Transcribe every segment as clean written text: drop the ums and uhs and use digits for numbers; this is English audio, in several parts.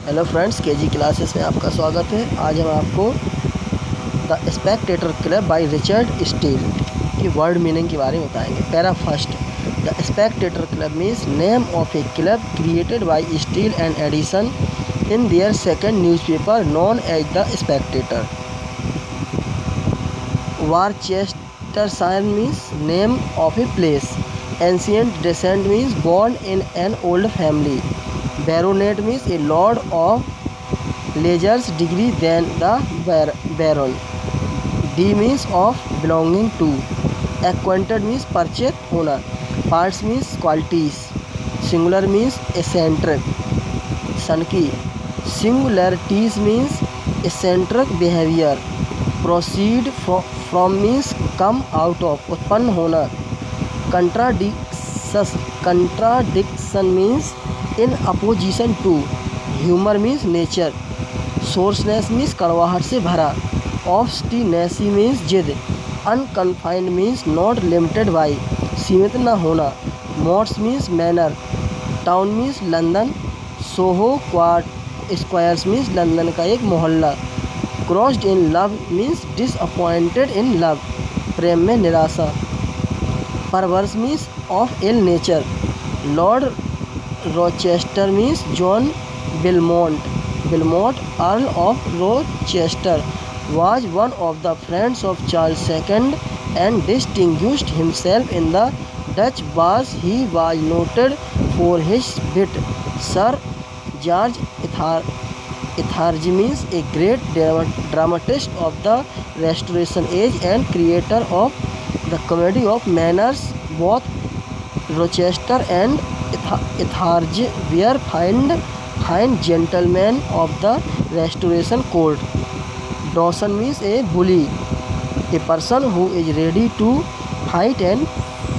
Hello friends, KG classes में आपका स्वागत है। आज हम आपको the spectator club by Richard Steele की वर्ड मीनिंग के बारे में बताएंगे। Para first, the spectator club means name of a club created by Steele and Addison in their second newspaper known as the spectator. Worcestershire means name of a place. Ancient descent means born in an old family. Baronet means a lord of larger degree than the baron. D means of belonging to. Acquainted means purchase owner. Parts means qualities. Singular means eccentric. Sunky. Singularities means eccentric behavior. Proceed from means come out of, उत्पन्न होना. Contradiction means in opposition to. Humor means nature. Soreness means कड़वाहट से भरा. Obstinacy means जिद. Unconfined means not limited by, सीमित न होना. Modes means manner. Town means London. Soho Squares means London का एक मोहल्ला. Crossed in love means disappointed in love, प्रेम में निराशा. Perverse means of ill nature. Lord Rochester means John Belmont. Belmont, Earl of Rochester, was one of the friends of Charles II and distinguished himself in the Dutch wars. He was noted for his wit. Sir George Etheridge means a great dramatist of the Restoration Age and creator of the comedy of manners. Both Rochester and Etheridge were fine gentlemen of the Restoration Court. Dawson means a bully, a person who is ready to fight and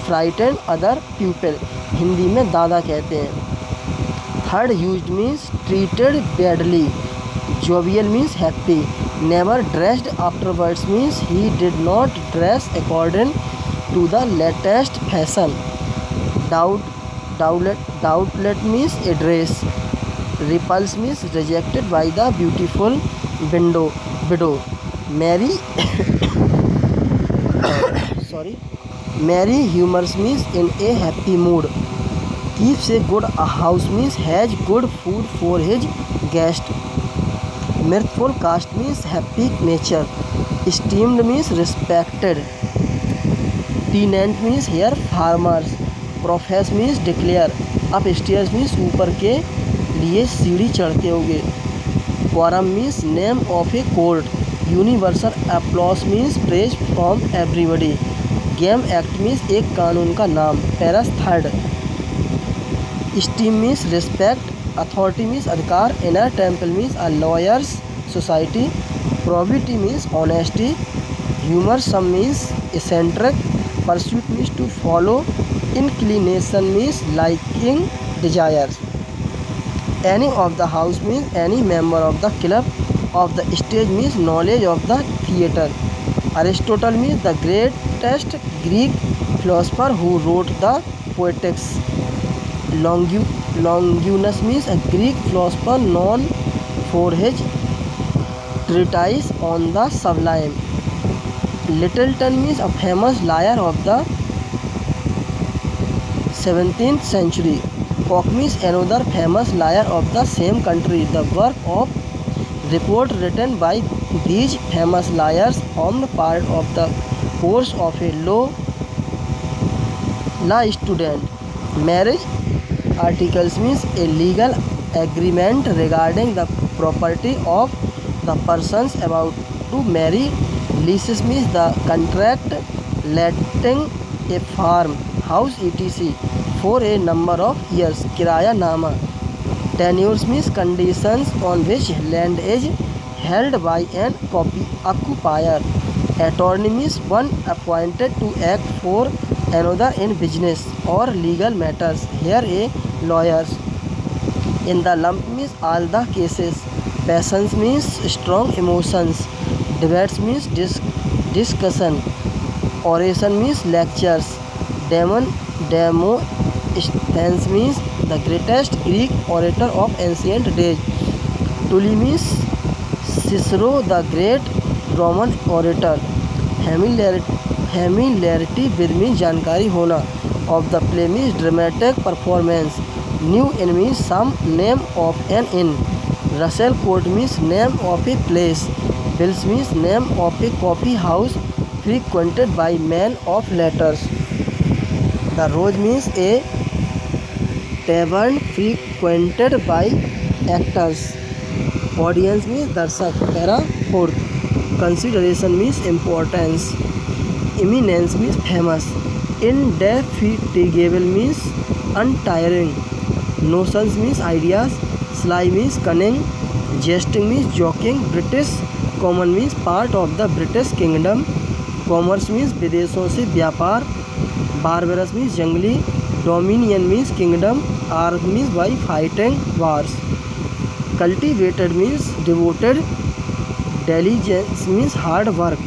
frighten other people. Hindi में दादा कहते हैं. Third used means treated badly. Jovial means happy. Never dressed afterwards means he did not dress according to the latest fashion. Doublet means a dress. Repulse means rejected by the beautiful widow. Merry humors means in a happy mood. Keeps a good house means has good food for his guest. Mirthful cast means happy nature. Esteemed means respected. Tenant means here farmers. Profess means declare. Upstairs means ऊपर के लिए सीढ़ी चढ़ते होगे. Quorum means name of a court. Universal applause means praise from everybody. Game Act means एक कानून का नाम. Paras third. Esteem means respect. Authority means अधिकार. Inner temple means a lawyer's society. Probity means honesty. Humorsome means eccentric. Pursuit means to follow. Inclination means liking, desires. Any of the house means any member of the club. Of the stage means knowledge of the theatre. Aristotle means the greatest Greek philosopher who wrote the Poetics. Longinus means a Greek philosopher known for his treatise on the sublime. Littleton means a famous liar of the 17th century. Cock means another famous liar of the same country. The work of report written by these famous liars formed part of the course of a law student. Marriage articles means a legal agreement regarding the property of the persons about to marry. Leases means the contract letting a farm, house etc. for a number of years. किरायानामा. Tenures means conditions on which land is held by an occupier. Attorney means one appointed to act for another in business or legal matters. Here a lawyers. In the lump means all the cases. Passions means strong emotions. Debates means discussion. Oration means lectures. Demosthenes means the greatest Greek orator of ancient days. Tully means Cicero the great Roman orator. Familiarity with means जानकारी होना. Of the play means dramatic performance. New in means some name of an inn. Russell Court means name of a place. Bills means name of a coffee house frequented by men of letters. The Rose means a tavern frequented by actors. Audience means darshak. Para 4th. Consideration means importance. Eminence means famous. Indefatigable means untiring. Notions means ideas. Sly means cunning. Jesting means joking. British common means part of the British kingdom. Commerce means विदेशों से व्यापार. Barbarous means जंगली. Dominion means kingdom. Arm means by fighting wars. Cultivated means devoted. Diligence means hard work.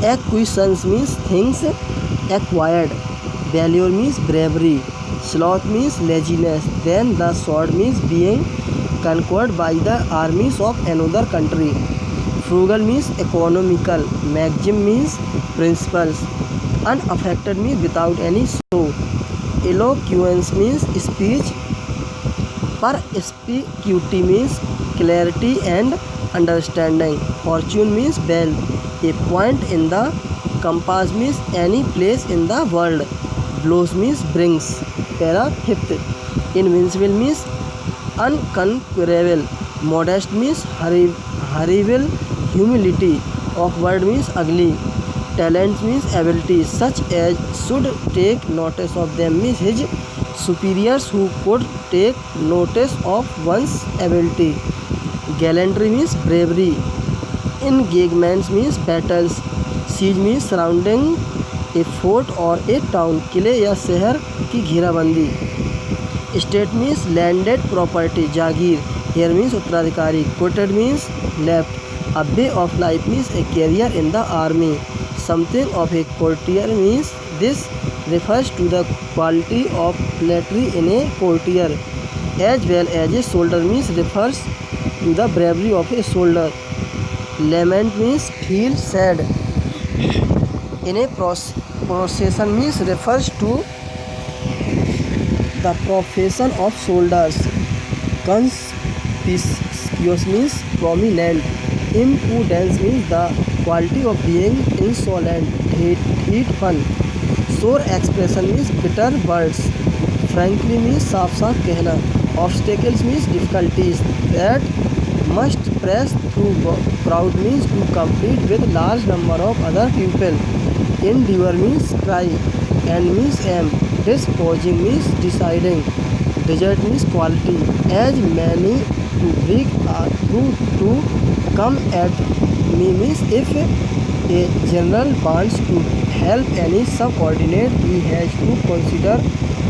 Acquisitions means things acquired. Valor means bravery. Sloth means laziness. Then the sword means being conquered by the armies of another country. Frugal means economical. Maxim means principles. Unaffected means without any show. Eloquence means speech. Perspicuity means clarity and understanding. Fortune means wealth. A point in the compass means any place in the world. Blows means brings. Para 5th. Invincible means unconquerable. Modest means hurriable. Humility. Awkward means ugly. Talent means ability such as should take notice of them means his superiors who could take notice of one's ability. Gallantry means bravery. Engagements means battles. Siege means surrounding a fort or a town. किले या शहर की घेराबंदी. Estate means landed property. जागीर. Heir means उत्तराधिकारी. Quoted means left. A way of life means a career in the army. Something of a courtier means this refers to the quality of flattery in a courtier. As well as a soldier means refers to the bravery of a soldier. Lament means feel sad. In a procession means refers to the profession of soldiers. Conspicuous means prominent. Impudence means the quality of being insolent. Heat fun. Sore expression means bitter words. Frankly means साफ साफ कहना. Obstacles means difficulties that must press through. Crowd means to compete with large number of other people. Endeavor means try. End means aim. Disposing means deciding. Desert means quality. As many to break through to come at me means if a general wants to help any subordinate, he has to consider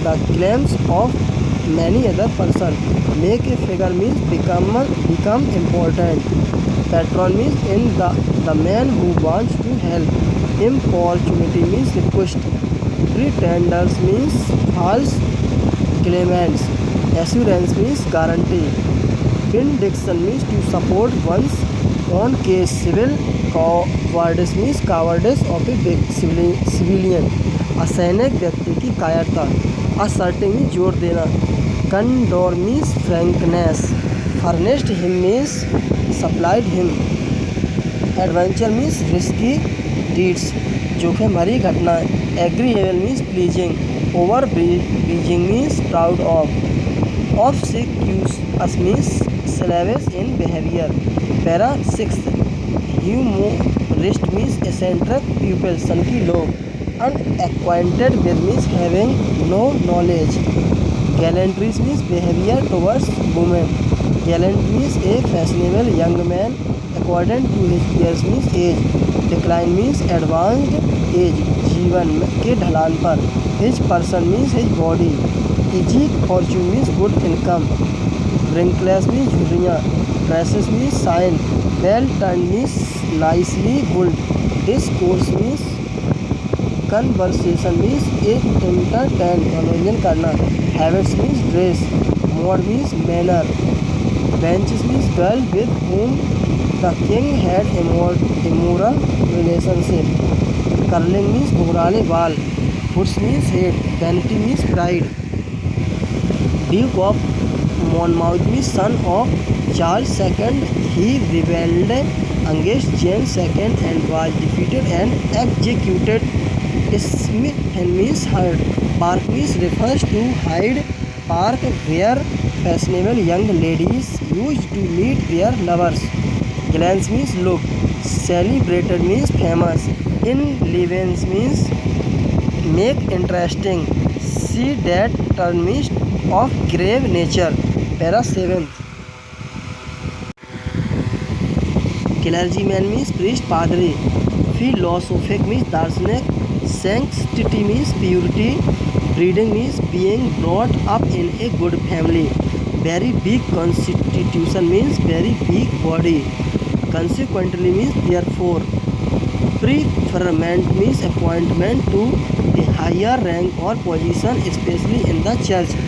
the claims of many other person. Make a figure means become important. Patron means in the man who wants to help. Importunity means request. Pretenders means false claimants. Assurance means guarantee. Vindication means to support one's own case. Civil cowardice means cowardice of a civilian. असैनिक व्यक्ति की कायरता. Asserting means जोर देना. Candor means frankness. Furnished him means supplied him. Adventure means risky deeds. जोखिम भरी घटनाएं. Agreeable means pleasing. Overbearing means proud of. Obsequious means slavish in behavior. Para 6th. Humorist means eccentric pupil. सनकी लोग. Unacquainted with means having no knowledge. Gallantry means behavior towards women. Gallant means a fashionable young man according to his years means age. Decline means advanced age. जीवन के ढलान पर. His person means his body. Easy fortune means good income. Wrinkless means झुर्रियाँ. Dresses means shine. Well turned means nicely built. Discourse means conversation means एक entertain मनोरंजन करना। Habits means dress. Mode means manner. Wenches means girl with whom the king had immoral relationship। Curling means घुंघराले बाल। Foots means head. Vanity means pride. Duke of Monmouth means son of Charles II. He rebelled against James II and was defeated and executed. Smith means hurt. Park means refers to Hyde Park where fashionable young ladies used to meet their lovers. Glance means look. Celebrated means famous. In Levens means make interesting. See that turn means of grave nature. Para 7th. Clergyman means priest, padre. Philosophic means darshanik. Sanctity means purity. Breeding means being brought up in a good family. Very big constitution means very big body. Consequently means therefore. Preferment means appointment to a higher rank or position, especially in the church.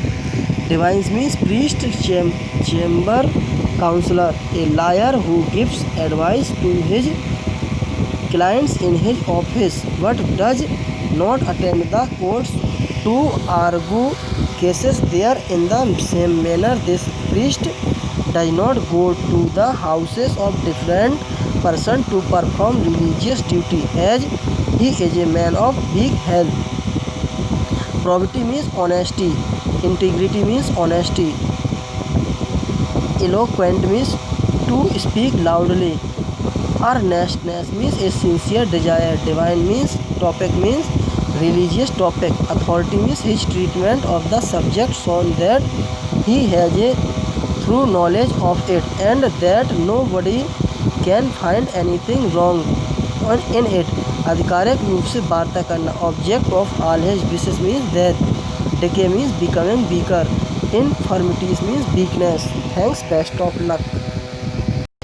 Divines means priest, chamber counselor, a lawyer who gives advice to his clients in his office but does not attend the courts to argue cases there in the same manner. This priest does not go to the houses of different persons to perform religious duty, as he is a man of big health. Probity means honesty. Integrity means honesty. Eloquent means to speak loudly. Earnestness means a sincere desire. Divine means topic means religious topic. Authority means his treatment of the subject shown that he has a through knowledge of it and that nobody can find anything wrong in it. आधिकारिक रूप से वार्ता करना. Object of all his wishes means death. Decay means becoming weaker. Infirmities means weakness. Thanks, best of luck.